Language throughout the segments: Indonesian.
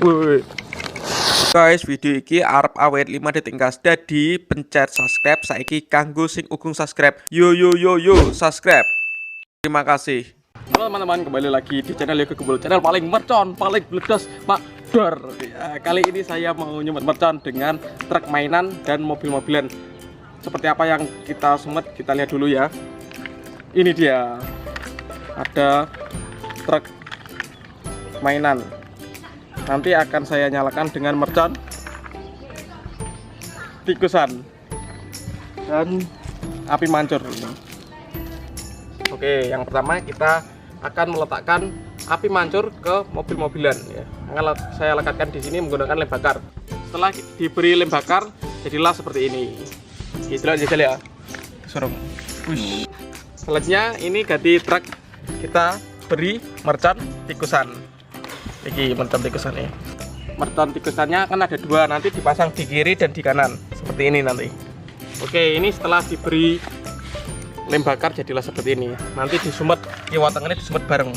Woi. Guys, video iki arep awet 5 detik gas. Dadi pencet subscribe saiki kanggo sing ugung subscribe. Yo subscribe. Terima kasih. Halo teman-teman, kembali lagi di channel Yoga Gembul, channel paling mercon, paling bledas, makdar. Ya, kali ini saya mau nyumet mercon dengan truk mainan dan mobil-mobilan. Seperti apa yang kita sumet, kita lihat dulu ya. Ini dia, ada truk mainan. Nanti akan saya nyalakan dengan mercon, tikusan, dan api mancur. Oke, yang pertama kita akan meletakkan api mancur ke mobil-mobilan ya. Akan saya lekatkan di sini menggunakan lem bakar. Setelah diberi lem bakar, jadilah seperti ini. Gitu aja ya. Sorong. Selanjutnya ini ganti truk, kita beri mercon tikusan. Ini mercon tikusan ya. Mercon tikusannya kan ada dua, nanti dipasang di kiri dan di kanan seperti ini nanti. Oke, ini setelah diberi lem bakar jadilah seperti ini. Nanti disumet, kiwateng ini disumet bareng.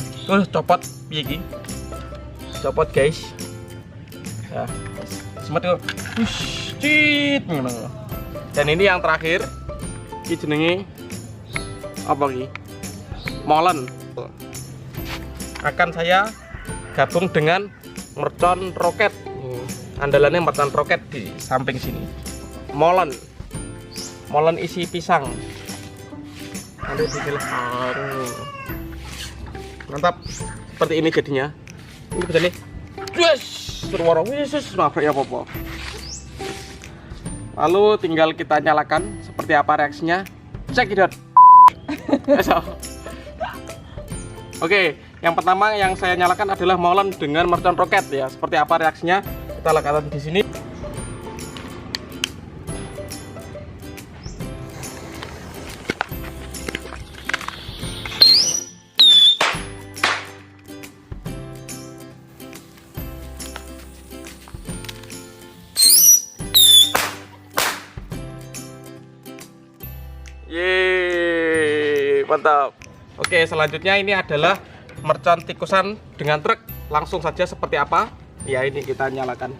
Copot piye iki? Copot guys. Ya, sumet yo. Cit ngono. Dan ini yang terakhir, iki jenenge apa iki? Molen. Akan saya gabung dengan mercon roket. Andalannya mercon roket di samping sini. Molen isi pisang. Nanti dipilihkan. Mantap. Seperti ini jadinya. Ini bisa nih. Yes, suara wisis nabrak ya popo. Lalu tinggal kita nyalakan seperti apa reaksinya. Check it out. Oke, yang pertama yang saya nyalakan adalah molen dengan mercon roket ya. Seperti apa reaksinya? Kita lekatkan di sini. Yeay, mantap. Oke, selanjutnya ini adalah mercon tikusan dengan truk. Langsung saja seperti apa? Ya, ini kita nyalakan.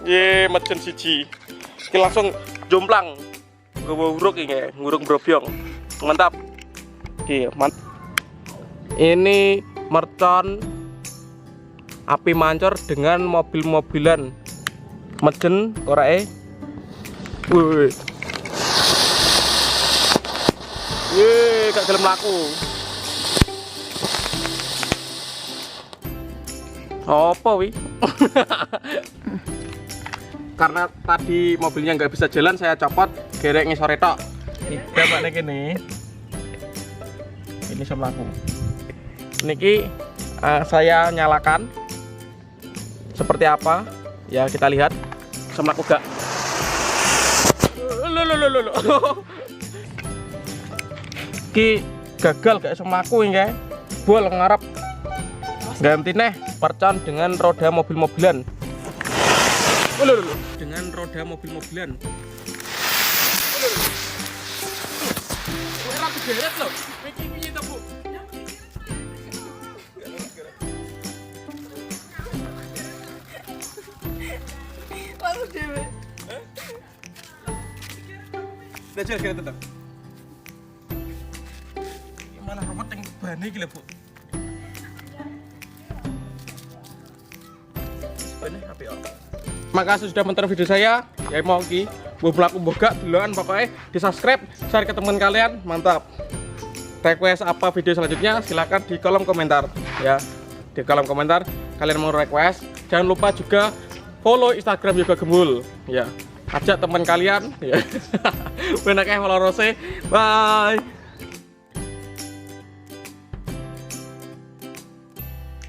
Ye, mercon siji. Ini langsung jomplang. Gue nguruk ini, nguruk brobyong. Mantap. Oke, ini mercon api mancur dengan mobil-mobilan. Mejen korae. Wih. Wih, gak gelem laku. Apa wi? Karena tadi mobilnya nggak bisa jalan, saya copot, gerek ngisore tok. Tidak pak nih. Ini semlaku. Niki saya nyalakan. Seperti apa? Ya kita lihat. Semlaku gak? Ki gagal gak semlaku ini. Bol ngarep. Ganti nih mercon dengan roda mobil-mobilan. Dengan roda mobil-mobilan. Ora digeret lho. Iki piye to, Bu? Lalu dhewe. Dajal kira tetep. Gimana robot yang bani iki lho, Bu? Bani api kok. Makasih sudah menonton video saya. Ya mau ki, mlaku mbogak duluan pokoknya di subscribe, share ke teman kalian, mantap. Request apa video selanjutnya silahkan di kolom komentar ya. Di kolom komentar kalian mau request. Jangan lupa juga follow Instagram Yoga Gembul ya. Ajak teman kalian ya. Benaknya follow Rose. Bye.